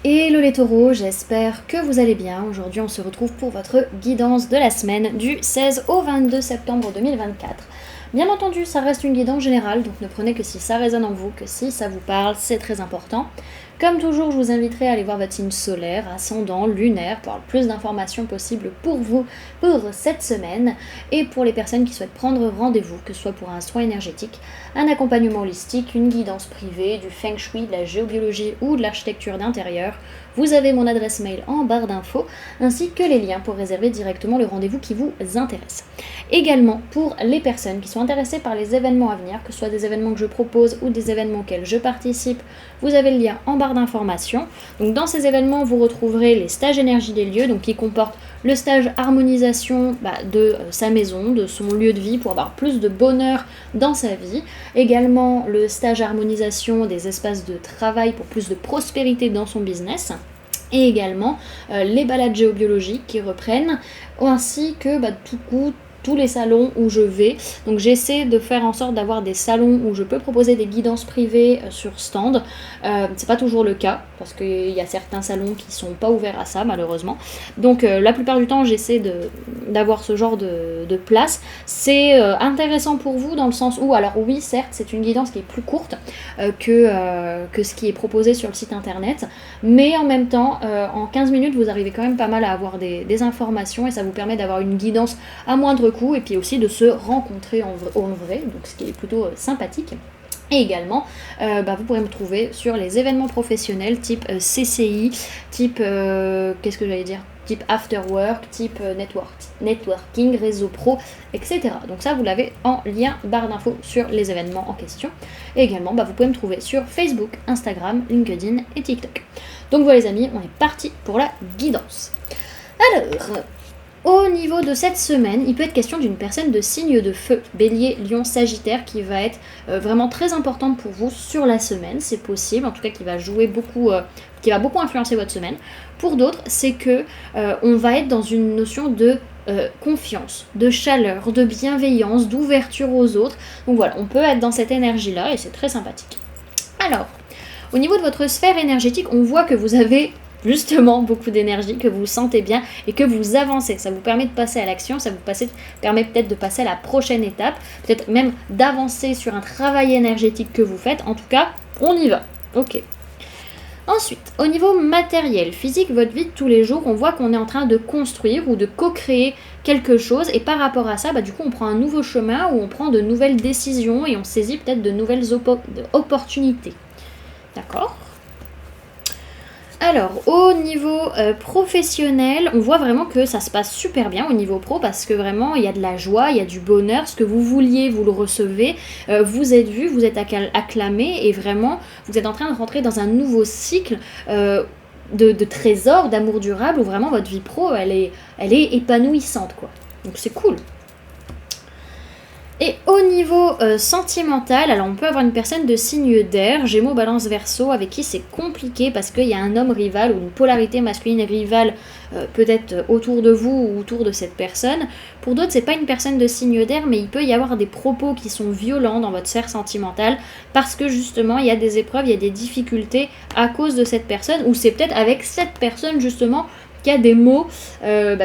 Hello les taureaux, j'espère que vous allez bien. Aujourd'hui on se retrouve pour votre guidance de la semaine du 16 au 22 septembre 2024. Bien entendu, ça reste une guidance générale, donc ne prenez que si ça résonne en vous, que si ça vous parle, c'est très important. Comme toujours, je vous inviterai à aller voir votre signe solaire, ascendant, lunaire, pour avoir le plus d'informations possibles pour vous pour cette semaine. Et pour les personnes qui souhaitent prendre rendez-vous, que ce soit pour un soin énergétique, un accompagnement holistique, une guidance privée, du feng shui, de la géobiologie ou de l'architecture d'intérieur, vous avez mon adresse mail en barre d'infos, ainsi que les liens pour réserver directement le rendez-vous qui vous intéresse. Également, pour les personnes qui sont intéressées par les événements à venir, que ce soit des événements que je propose ou des événements auxquels je participe, vous avez le lien en barre d'informations. Donc dans ces événements, vous retrouverez les stages énergie des lieux, donc qui comportent le stage harmonisation de sa maison, de son lieu de vie, pour avoir plus de bonheur dans sa vie. Également le stage harmonisation des espaces de travail pour plus de prospérité dans son business. Et également les balades géobiologiques qui reprennent, ainsi que tous les salons où je vais. Donc j'essaie de faire en sorte d'avoir des salons où je peux proposer des guidances privées sur stand. C'est pas toujours le cas, parce qu'il y a certains salons qui sont pas ouverts à ça malheureusement. Donc la plupart du temps j'essaie d'avoir ce genre de place. C'est intéressant pour vous dans le sens où, alors oui certes c'est une guidance qui est plus courte que ce qui est proposé sur le site internet, mais en même temps en 15 minutes vous arrivez quand même pas mal à avoir des informations et ça vous permet d'avoir une guidance à moindre coût et puis aussi de se rencontrer en vrai, donc ce qui est plutôt sympathique. Et également, vous pourrez me trouver sur les événements professionnels type CCI, type type after work, type networking, réseau pro, etc. Donc ça, vous l'avez en lien barre d'infos sur les événements en question. Et également, vous pouvez me trouver sur Facebook, Instagram, LinkedIn et TikTok. Donc voilà les amis, on est parti pour la guidance. Alors, au niveau de cette semaine, il peut être question d'une personne de signe de feu, Bélier, Lion, Sagittaire, qui va être vraiment très importante pour vous sur la semaine, c'est possible, en tout cas qui va jouer beaucoup, qui va beaucoup influencer votre semaine. Pour d'autres, c'est que on va être dans une notion de confiance, de chaleur, de bienveillance, d'ouverture aux autres. Donc voilà, on peut être dans cette énergie-là et c'est très sympathique. Alors, au niveau de votre sphère énergétique, on voit que vous avez justement beaucoup d'énergie, que vous vous sentez bien et que vous avancez. Ça vous permet de passer à l'action, ça vous permet peut-être de passer à la prochaine étape, peut-être même d'avancer sur un travail énergétique que vous faites. En tout cas, on y va. Ok. Ensuite, au niveau matériel, physique, votre vie de tous les jours, on voit qu'on est en train de construire ou de co-créer quelque chose et par rapport à ça, du coup, on prend un nouveau chemin où on prend de nouvelles décisions et on saisit peut-être de nouvelles opportunités. D'accord ? Alors, au niveau professionnel, on voit vraiment que ça se passe super bien au niveau pro parce que vraiment, il y a de la joie, il y a du bonheur. Ce que vous vouliez, vous le recevez. Vous êtes vu, vous êtes acclamé et vraiment, vous êtes en train de rentrer dans un nouveau cycle de trésors, d'amour durable où vraiment votre vie pro, elle est épanouissante, quoi. Donc, c'est cool. Et au niveau sentimental, alors on peut avoir une personne de signe d'air, Gémeaux, Balance, Verseau, avec qui c'est compliqué parce qu'il y a un homme rival ou une polarité masculine rivale peut-être autour de vous ou autour de cette personne. Pour d'autres, c'est pas une personne de signe d'air, mais il peut y avoir des propos qui sont violents dans votre sphère sentimentale parce que justement, il y a des épreuves, il y a des difficultés à cause de cette personne ou c'est peut-être avec cette personne justement qu'il y a des mots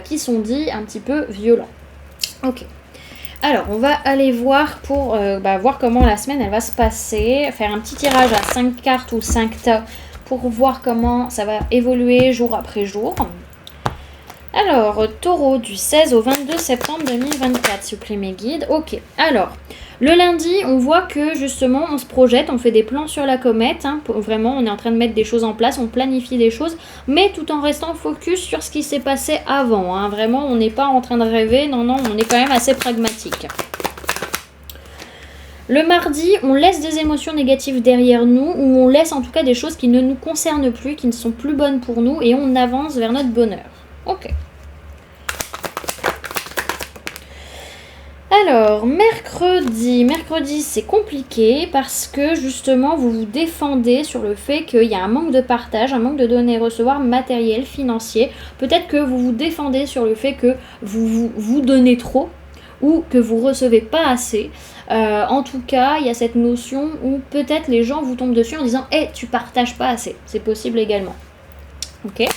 qui sont dits un petit peu violents. Ok. Alors, on va aller voir pour voir comment la semaine elle va se passer, faire un petit tirage à 5 cartes ou 5 tas pour voir comment ça va évoluer jour après jour. Alors, Taureau, du 16 au 22 septembre 2024, s'il vous plaît mes guides. Ok, alors, le lundi, on voit que justement, on se projette, on fait des plans sur la comète. Vraiment, on est en train de mettre des choses en place, on planifie des choses, mais tout en restant focus sur ce qui s'est passé avant. Vraiment, on n'est pas en train de rêver, non, on est quand même assez pragmatique. Le mardi, on laisse des émotions négatives derrière nous, ou on laisse en tout cas des choses qui ne nous concernent plus, qui ne sont plus bonnes pour nous, et on avance vers notre bonheur. Ok. Alors, mercredi c'est compliqué parce que justement vous vous défendez sur le fait qu'il y a un manque de partage, un manque de donner et recevoir matériel, financier. Peut-être que vous vous défendez sur le fait que vous donnez trop ou que vous recevez pas assez. En tout cas, il y a cette notion où peut-être les gens vous tombent dessus en disant « tu partages pas assez ». C'est possible également. Ok.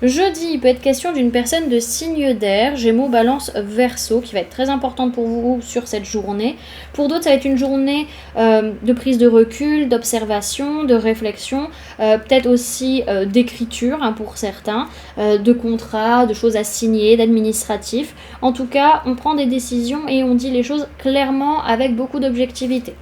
Jeudi, il peut être question d'une personne de signe d'air, Gémeaux, Balance, Verseau, qui va être très importante pour vous sur cette journée. Pour d'autres, ça va être une journée de prise de recul, d'observation, de réflexion, peut-être aussi d'écriture pour certains, de contrats, de choses à signer, d'administratif. En tout cas, on prend des décisions et on dit les choses clairement avec beaucoup d'objectivité.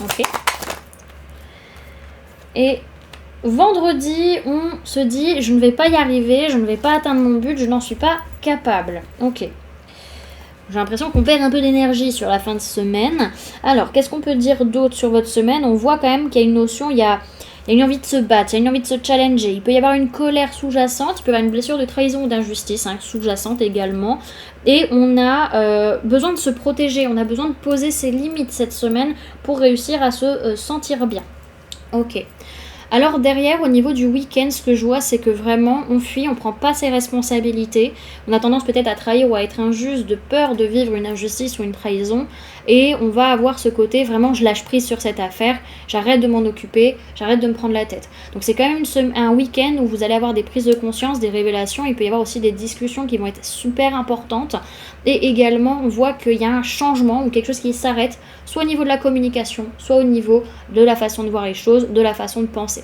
Ok. Et vendredi, on se dit je ne vais pas y arriver, je ne vais pas atteindre mon but, je n'en suis pas capable. Ok. J'ai l'impression qu'on perd un peu d'énergie sur la fin de semaine. Alors, qu'est-ce qu'on peut dire d'autre sur votre semaine? On voit quand même qu'il y a une notion, il y a une envie de se battre, il y a une envie de se challenger. Il peut y avoir une colère sous-jacente, il peut y avoir une blessure de trahison ou d'injustice sous-jacente également. Et on a besoin de se protéger, on a besoin de poser ses limites cette semaine pour réussir à se sentir bien. Ok. Alors derrière, au niveau du week-end, ce que je vois, c'est que vraiment, on fuit, on ne prend pas ses responsabilités. On a tendance peut-être à trahir ou à être injuste de peur de vivre une injustice ou une trahison. Et on va avoir ce côté, vraiment, je lâche prise sur cette affaire, j'arrête de m'en occuper, j'arrête de me prendre la tête. Donc c'est quand même un week-end où vous allez avoir des prises de conscience, des révélations. Il peut y avoir aussi des discussions qui vont être super importantes. Et également, on voit qu'il y a un changement ou quelque chose qui s'arrête, soit au niveau de la communication, soit au niveau de la façon de voir les choses, de la façon de penser.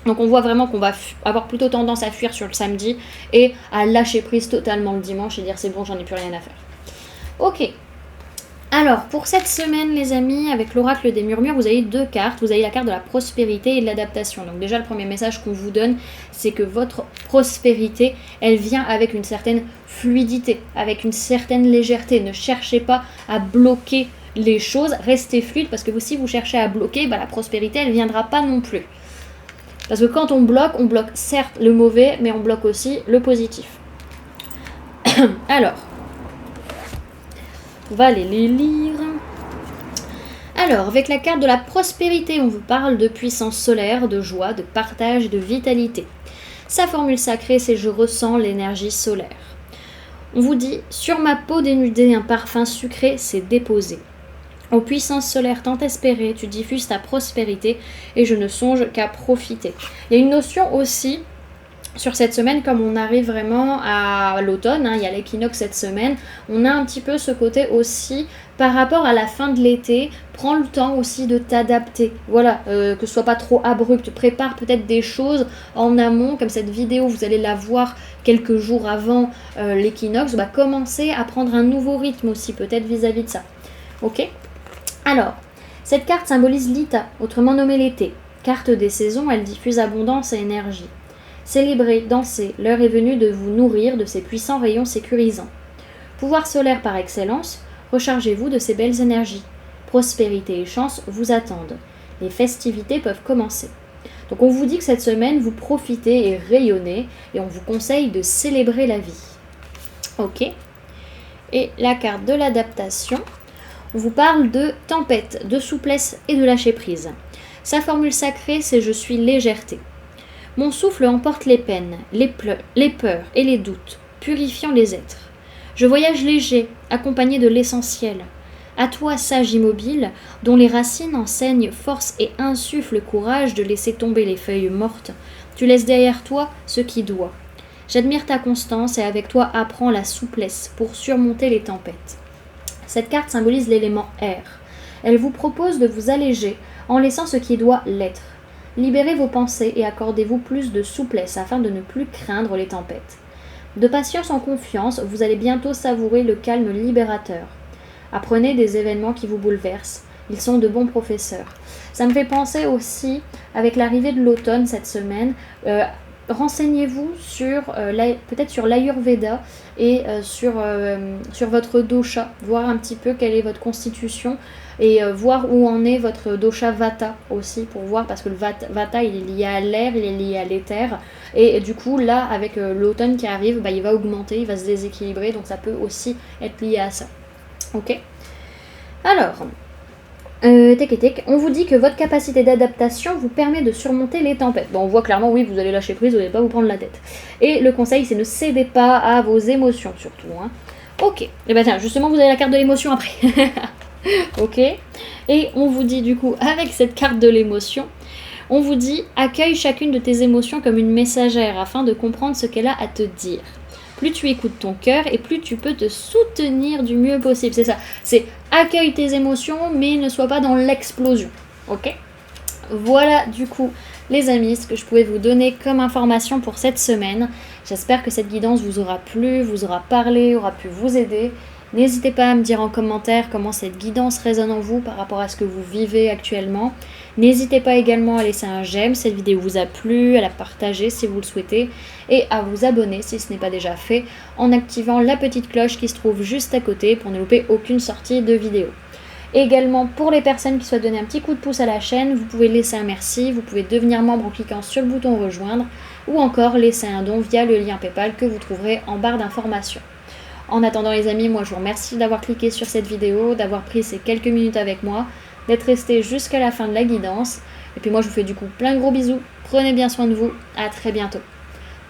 Donc on voit vraiment qu'on va avoir plutôt tendance à fuir sur le samedi et à lâcher prise totalement le dimanche et dire c'est bon, j'en ai plus rien à faire. Ok. Alors, pour cette semaine, les amis, avec l'oracle des murmures, vous avez 2 cartes. Vous avez la carte de la prospérité et de l'adaptation. Donc déjà, le premier message qu'on vous donne, c'est que votre prospérité, elle vient avec une certaine fluidité, avec une certaine légèreté. Ne cherchez pas à bloquer les choses, restez fluide, parce que si vous cherchez à bloquer, la prospérité, elle ne viendra pas non plus. Parce que quand on bloque certes le mauvais, mais on bloque aussi le positif. Alors, on va aller les lire. Alors, avec la carte de la prospérité, on vous parle de puissance solaire, de joie, de partage et de vitalité. Sa formule sacrée, c'est « je ressens l'énergie solaire ». On vous dit « sur ma peau dénudée, un parfum sucré s'est déposé ». Aux puissances solaires tant espérées, tu diffuses ta prospérité et je ne songe qu'à profiter. Il y a une notion aussi sur cette semaine, comme on arrive vraiment à l'automne, il y a l'équinoxe cette semaine, on a un petit peu ce côté aussi par rapport à la fin de l'été, prends le temps aussi de t'adapter, voilà, que ce soit pas trop abrupt, prépare peut-être des choses en amont, comme cette vidéo, vous allez la voir quelques jours avant l'équinoxe, commencez à prendre un nouveau rythme aussi, peut-être vis-à-vis de ça, ok? Alors, cette carte symbolise l'Ita, autrement nommée l'été, carte des saisons, elle diffuse abondance et énergie. Célébrez, dansez, l'heure est venue de vous nourrir de ces puissants rayons sécurisants. Pouvoir solaire par excellence, rechargez-vous de ces belles énergies. Prospérité et chance vous attendent. Les festivités peuvent commencer. Donc on vous dit que cette semaine, vous profitez et rayonnez, et on vous conseille de célébrer la vie. Ok. Et la carte de l'adaptation, on vous parle de tempête, de souplesse et de lâcher prise. Sa formule sacrée, c'est « je suis légèreté ». Mon souffle emporte les peines, les peurs et les doutes, purifiant les êtres. Je voyage léger, accompagné de l'essentiel. À toi, sage immobile, dont les racines enseignent force et insufflent courage de laisser tomber les feuilles mortes, tu laisses derrière toi ce qui doit. J'admire ta constance et avec toi apprends la souplesse pour surmonter les tempêtes. Cette carte symbolise l'élément air. Elle vous propose de vous alléger en laissant ce qui doit l'être. Libérez vos pensées et accordez-vous plus de souplesse afin de ne plus craindre les tempêtes. De patience en confiance, vous allez bientôt savourer le calme libérateur. Apprenez des événements qui vous bouleversent. Ils sont de bons professeurs. Ça me fait penser aussi, avec l'arrivée de l'automne cette semaine, renseignez-vous sur peut-être sur l'Ayurveda et sur votre dosha, voir un petit peu quelle est votre constitution et voir où en est votre dosha Vata aussi, pour voir, parce que le Vata il est lié à l'air, il est lié à l'éther, et du coup là avec l'automne qui arrive, il va augmenter, il va se déséquilibrer, donc ça peut aussi être lié à ça. Ok. Alors, on vous dit que votre capacité d'adaptation vous permet de surmonter les tempêtes. Bon, on voit clairement, oui, vous allez lâcher prise, vous n'allez pas vous prendre la tête. Et le conseil, c'est ne cédez pas à vos émotions, surtout. Ok, et bien tiens, justement, vous avez la carte de l'émotion après. Ok, et on vous dit du coup, avec cette carte de l'émotion, On vous dit « Accueille chacune de tes émotions comme une messagère afin de comprendre ce qu'elle a à te dire. » Plus tu écoutes ton cœur et plus tu peux te soutenir du mieux possible. C'est ça, c'est accueille tes émotions mais ne sois pas dans l'explosion. Ok ? Voilà du coup les amis ce que je pouvais vous donner comme information pour cette semaine. J'espère que cette guidance vous aura plu, vous aura parlé, aura pu vous aider. N'hésitez pas à me dire en commentaire comment cette guidance résonne en vous par rapport à ce que vous vivez actuellement. N'hésitez pas également à laisser un j'aime si cette vidéo vous a plu, à la partager si vous le souhaitez et à vous abonner si ce n'est pas déjà fait en activant la petite cloche qui se trouve juste à côté pour ne louper aucune sortie de vidéo. Également pour les personnes qui souhaitent donner un petit coup de pouce à la chaîne, vous pouvez laisser un merci, vous pouvez devenir membre en cliquant sur le bouton rejoindre ou encore laisser un don via le lien PayPal que vous trouverez en barre d'informations. En attendant les amis, moi je vous remercie d'avoir cliqué sur cette vidéo, d'avoir pris ces quelques minutes avec moi, d'être resté jusqu'à la fin de la guidance. Et puis moi je vous fais du coup plein de gros bisous, prenez bien soin de vous, à très bientôt.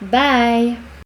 Bye!